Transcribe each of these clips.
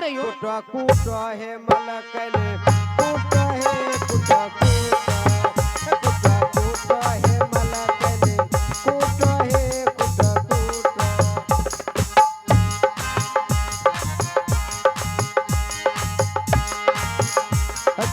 नहीं हो। कुटा कुटा है मलकने कुटा है कुटा कुटा कुटा कुटा है मलकने कुटा है कुटा कुटा।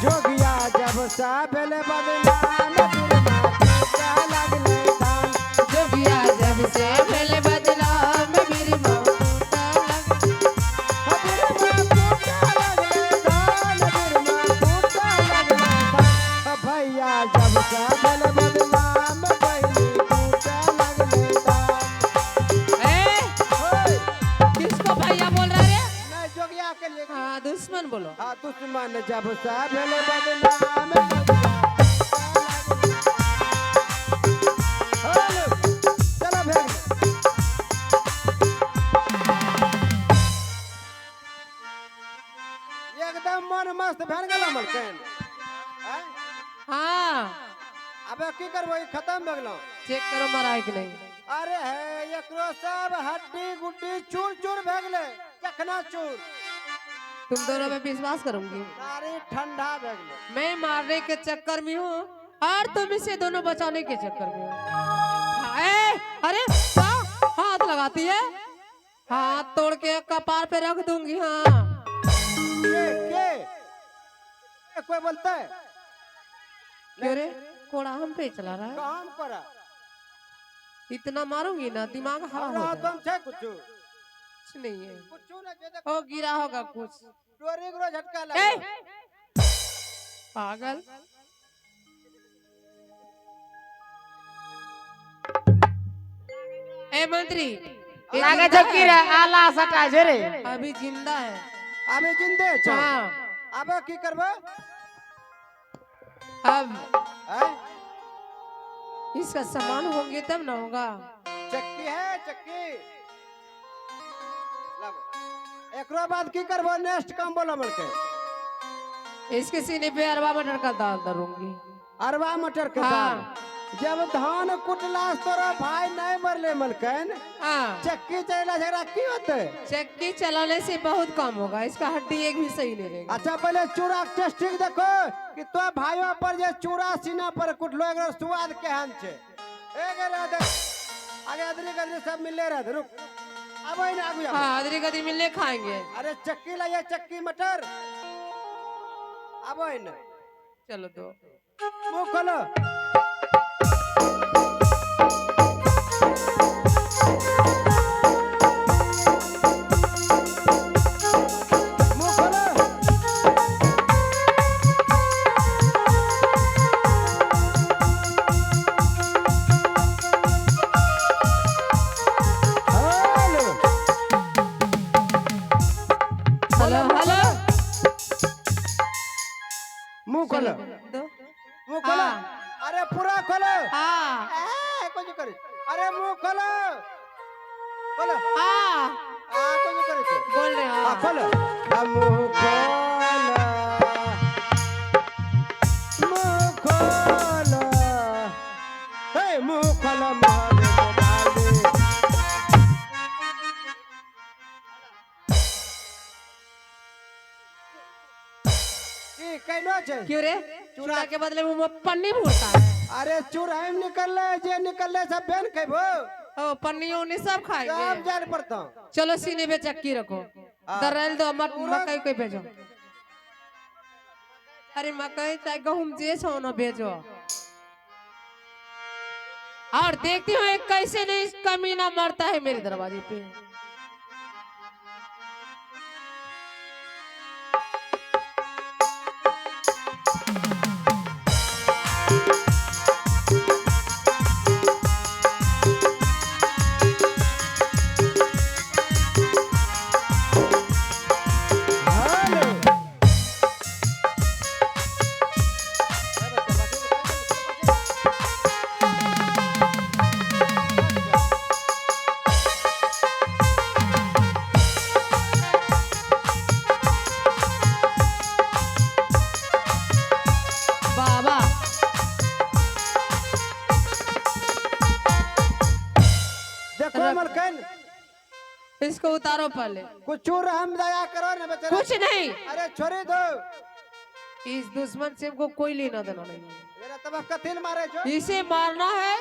जोगिया जब सा भेले बदनाम बिरमा कुटा लगले दान। जोगिया जब से पहले बदनाम मेरी माँ भैया जब सा भेले बदनाम बहनी कुटा लगले दान। किसको भैया बोल रहा है? नहीं जोगिया के लिए। हाँ दुश्मन बोलो। हाँ दुश्मन जब सा भेले बदनाम हेलो चलो भेज एकदम मन मस्त भर गेल हमर केन। हाँ अबे की करबो ई खत्म भ गेलो। चेक करो मारा है कि नहीं। अरे है एकरो सब हड्डी गुड्डी चूर चूर भ गेले चखना चूर। तुम दोनों पे विश्वास करूंगी। सारी ठंडा भ गेले। मैं मारने के चक्कर में हूँ और तुम इसे दोनों बचाने के चक्कर में हो। अरे हाथ लगाती है। हाथ तोड़ के कपार पे रख दूंगी। हाँ के कोई बोलता है क्यों रे? कोड़ा हम पे चला रहा है। काम करा इतना मारूंगी ना दिमाग हरा हो हमरा जाएगा। तुम छे कुछ कुछ नहीं है। कुछ ना जे देख ओ गिरा होगा कुछ। डोरी गरो झटका ए! लगा। पागल। ए मंत्री ये लागे जिंदा छकी है? रे आला सटा जे रे। अभी जिंदा है। अबे जिंदे छ। हाँ अबे की करबो? अब हैं इसका सामान होंगे तब ना होगा। चक्की है चक्की। लब एकरो बाद की करबो? नेक्स्ट काम बोला मर के। इसके सीने पे अरवा मटर का दाल धरूंगी। अरवा मटर के हाँ। दाल। जब धान कुटला तोरा भाई नहीं मरले मलकन हाँ चक्की चला झगड़ा की होते? चक्की चलाने से बहुत काम होगा। इसका हड्डी एक भी सही नहीं रहेगा। अच्छा पहले चूड़ा के टेस्टिंग देखो कि तो भाइयों पर जे चूड़ा सीना पर कुटलो एकर स्वाद केहन छे। एक रे देख आगे अदरी गदरी सब मिले रह रुक। अब ना आगु जा। हाँ अदरी गदी मिलने खाएंगे। अरे चक्की लाइए चक्की मटर। अब ना चलो दो। मुंह खोलो। मुंह खोलो। हेलो हेलो हेलो मुंह खोलो। दो। मुंह खोलो। हाँ। अरे पूरा खोलो। हाँ कुछ करे। अरे मुंह खोलो। खोलो। हाँ कुछ करे। बोल रहे हो। खोलो। मुंह खोलो। मुंह खोलो। हे मुंह खोलो मारे डाले। की कहनो छे? क्यों रे? चूड़ा के बदले मुंह में पन्नी भूलता है। अरे चूड़ाई में निकलले जे निकलले सब बेन खइबो। ओ पन्नी उन्नी सब सब खाएंगे। जान पड़ता। चलो सीने पे चक्की रखो। दरअल दो मकई को भेजो। अरे मकई चाहे गेहूं जे छो ना भेजो। और देखती हूँ एक कैसे नहीं कमीना मरता है मेरे दरवाजे पे। उतारो पहले। कुछ रहम दया करो ना बेचारा। कुछ नहीं, अरे छोड़ी दो। इस दुश्मन से हमको कोई लेना देना नहीं है। मेरा तब कथिल मारे जो। इसे मारना है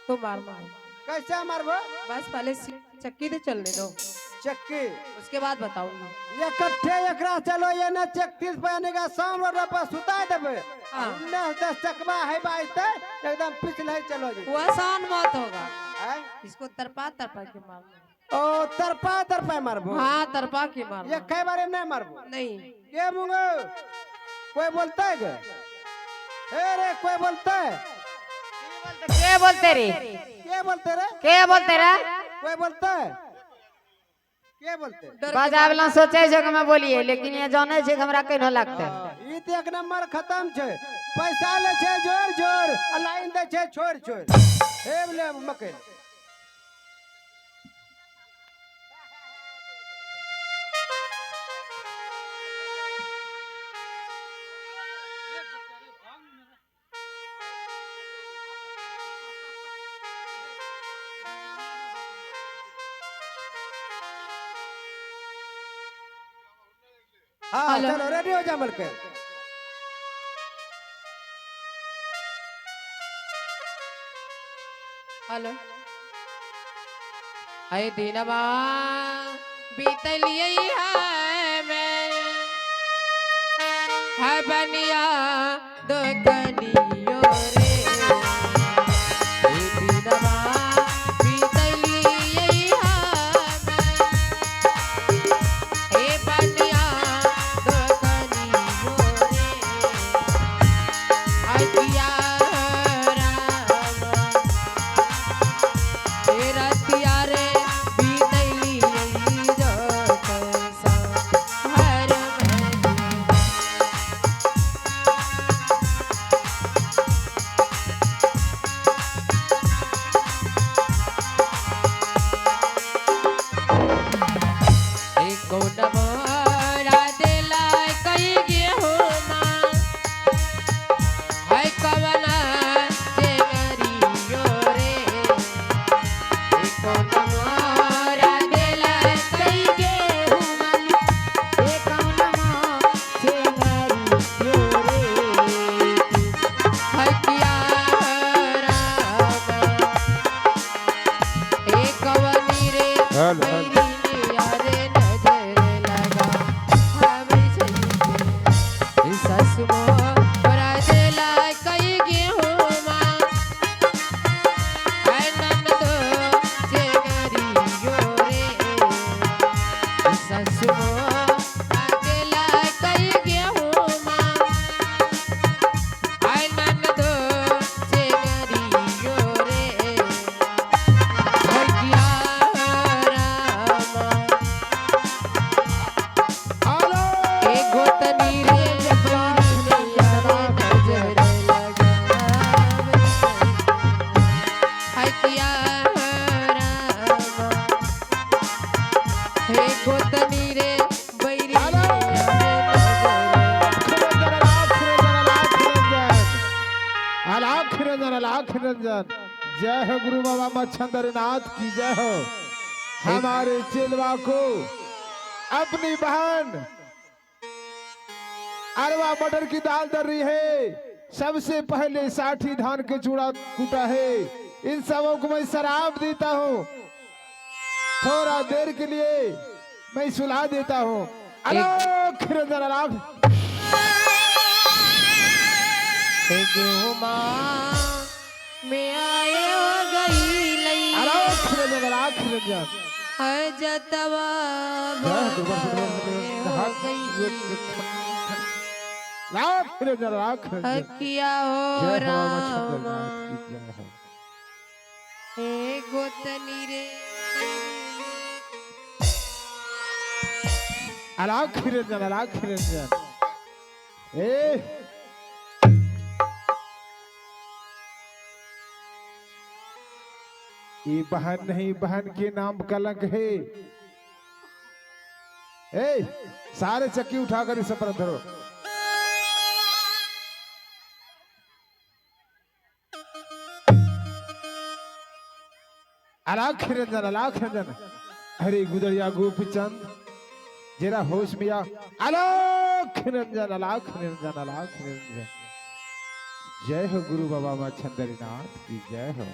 तो मारना है। कैसे मारबो? बस पहले चक्की दे चलने दो, चक्की। उसके बाद बताऊंगी। ये कट्ठे एकरा चलो ये न चक 30 पैने का शाम रोड पर सुता देबे। हाँ। 10 चकवा है बाइते एकदम पिछले चलो जी। वो आसान बात होगा, हैं? इसको तरपा तरपा के मारना। ओ तरपा तरपा मारबो। हाँ तरपा के ये मारना। कई बार नहीं मारबो। नहीं, ये मुंगो कोई बोलता है क्या? ए रे कोई बोलता है? के बोलते रे? क्या बोलते रे? के बोलते रे? कोई बोलता है? क्या बोलते? डर के बजावला सोचे छे कि मैं बोलिए, लेकिन ये जाने छे कि हमरा केनो लगते। ई तो एक नंबर खत्म छे। पैसा ले छे जोर जोर, आ लाइन दे छे छोड़ छोड़। हे बोले मकई। हाँ हेलो। चलो रेडी हो जा मलके। हेलो। अरे दिनवा बीतलिए है मैं है बनिया दो कनियो रे। ए दिनवा बीतलिए है मैं ए बनिया दो कनियो रे। अजिया तेरा तियारे बीतली जो कैसा हर एक नमोरा दिला कई गे हो मां है कवना चेगरियो रे। एक नमोरा दिला कई गे हो मां ए कौन छे मेरी रे? है किया राम एक कवनी रे हेलो, हेलो। मेरी यारे नजर लगा हमें चाहिए ससुमो बरा दिला कई गे हो मां है ननदो चेगरियो रे। ससुमो दिला कई गे हो मां है ननदो चेगरियो रे। है किया रामा हेलो। एक गोतनी रे जबानी यारे नजर लगा है किया रामा। एक गोतनी रे बैरी हेलो। लाख निरंजन लाख निरंजन। जय हो गुरु बाबा मच्छंदर नाथ की जय हो। हमारे चेलवा को अपनी बहन अरवा मटर की दाल दर रही है। सबसे पहले 60 धान के चूड़ा कूटा है। इन सबों को मैं शराब देता हूँ। थोड़ा देर के लिए मैं सुला देता हूँ। अलाख निरंजन अलाख। गेहूं में आए हो गई लई अलाख निरंजन अलाख निरंजन। है जतवा हो गई लाख निरंजन लाख है निरंजन। किया हो जय हो बाबा राम मच्छंदर नाथ की जय हो। हे गोतनी रे अलाख निरंजन अलाख निरंजन। ए ये बहन नहीं, बहन के नाम कलंक है। ए सारे चक्की उठाकर इस पर धरो। अलाख निरंजन अलाख निरंजन। अरे गुदड़िया गोपीचंद जरा होश में आ। अलाख निरंजन अलाख निरंजन अलाख निरंजन। जय हो गुरु बाबा मच्छंदरीनाथ की जय हो।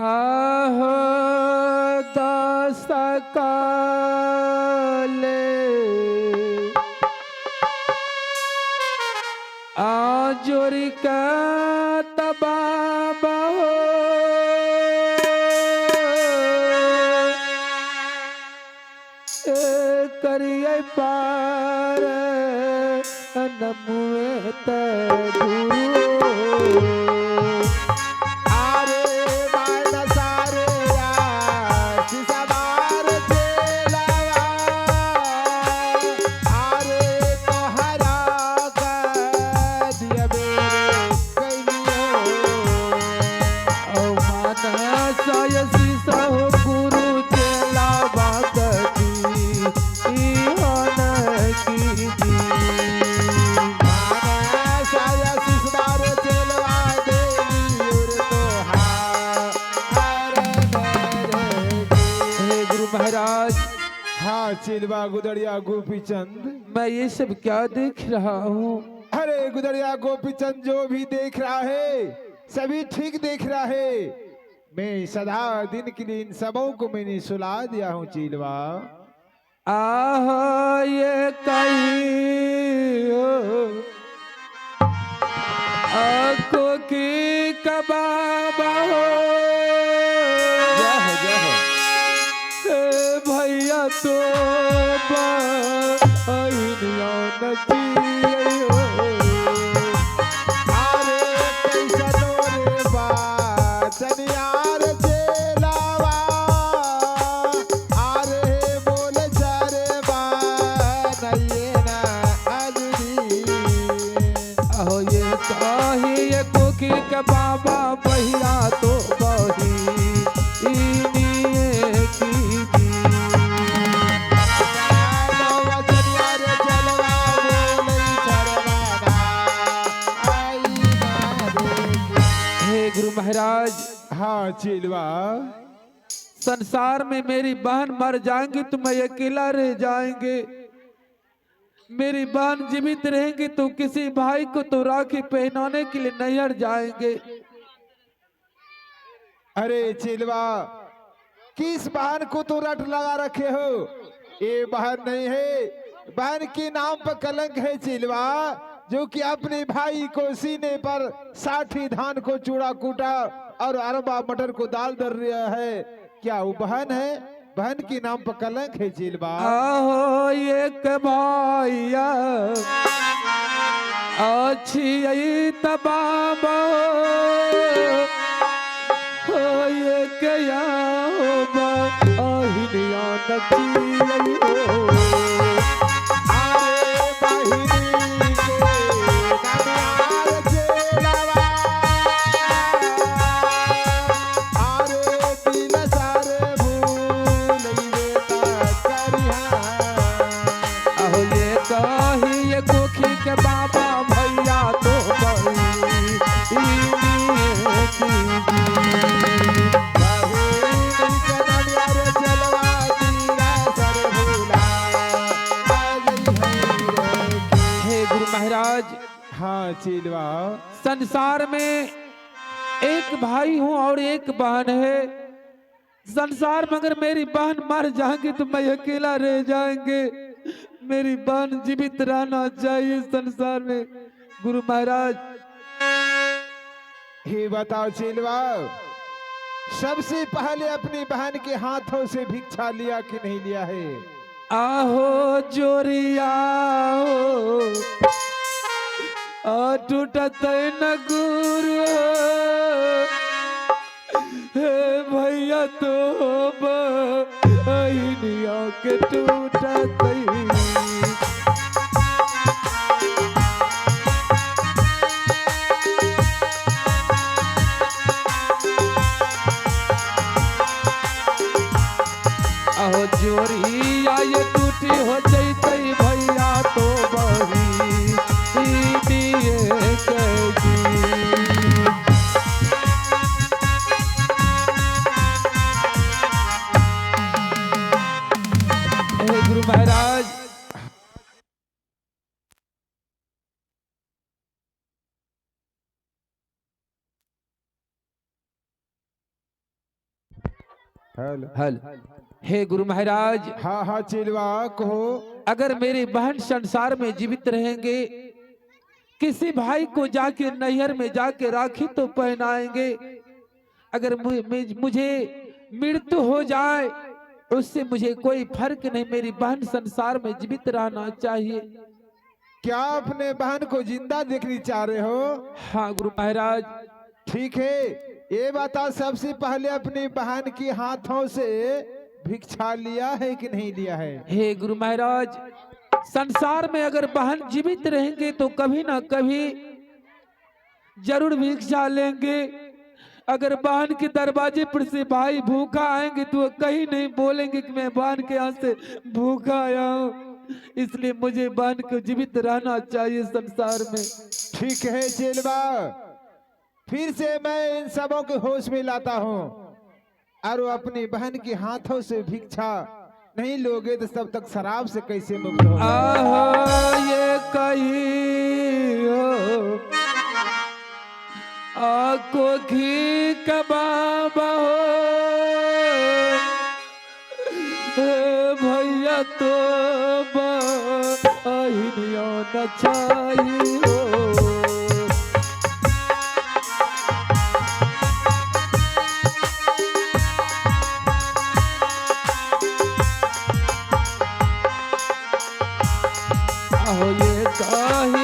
आहो दास काले आजोरी का तबाबा हो करिए पार नमुए गुरु चिलवा गुदड़िया गोपीचंद मैं ये सब क्या देख रहा हूँ? अरे गुदड़िया गोपीचंद जो भी देख रहा है सभी ठीक देख रहा है। मैं सदा दिन के लिए इन सबों को मैंने सुला दिया हूँ चिलवा। आह ये कहीं आँखों की कबाबा हो भैया तो बाबा भैया तो बही महाराज। हाँ चिलवा संसार में मेरी बहन मर जाएंगी तो मैं अकेला रह जाएंगे। मेरी बहन जीवित रहेंगी तो किसी भाई को तो राखी पहनाने के लिए नैहर जाएंगे। अरे चिलवा किस बहन को तो रट लगा रखे हो? ये बहन नहीं है, बहन के नाम पर कलंक है चिलवा, जो कि अपने भाई को सीने पर 60 धान को चूड़ा कूटा और अरबा मटर को दाल दर रहा है। क्या वो बहन है? बहन के नाम पर कलंक है चिलवा। आहो एक भैया अच्छी तबाबा हो ये क्या हो अहिलिया नची हो बाबा भैया तो हे गुरु महाराज। हाँ चिलवा संसार में एक भाई हूँ और एक बहन है। संसार में अगर मेरी बहन मर जाएंगी तो मैं अकेला रह जाएंगे। मेरी बहन जीवित रहना चाहिए संसार में। गुरु महाराज हे बताओ चिलवा, सबसे पहले अपनी बहन के हाथों से भिक्षा लिया कि नहीं लिया है? आहो जोरिया टूटत न गुरु हे भैया तो बहिनिया के टूटत आहो जोरिया ये टूटी हो जैते भैया तो बही हे गुरु महाराज, हेलो। हल हे गुरु महाराज, हाँ हाँ चिलवा कहो। अगर मेरी बहन संसार में जीवित रहेंगे, किसी भाई को जाके नैहर में जाके राखी तो पहनाएंगे। अगर मुझे मृत्यु हो जाए उससे मुझे कोई फर्क नहीं, मेरी बहन संसार में जीवित रहना चाहिए। क्या अपने बहन को जिंदा देखनी चाह रहे हो? हाँ गुरु महाराज। ठीक है, ये बता सबसे पहले अपनी बहन के हाथों से भिक्षा लिया है कि नहीं लिया है? हे गुरु महाराज, संसार में अगर बहन जीवित रहेंगे तो कभी ना कभी जरूर भिक्षा लेंगे। अगर बहन के दरवाजे पर से भाई भूखा आएंगे तो कहीं नहीं बोलेंगे कि मैं बहन के यहाँ से भूखा आया हूँ, इसलिए मुझे बहन को जीवित रहना चाहिए संसार में। ठीक है चेलवा, फिर से मैं इन सबों के होश में लाता हूँ, और वो अपनी बहन के हाथों से भिक्षा नहीं लोगे तो तब तक शराब से कैसे मुक्त हो? ये कही हो आको घी कबाब हो भैया तो बहिनियों न चाहिए हो। ये कही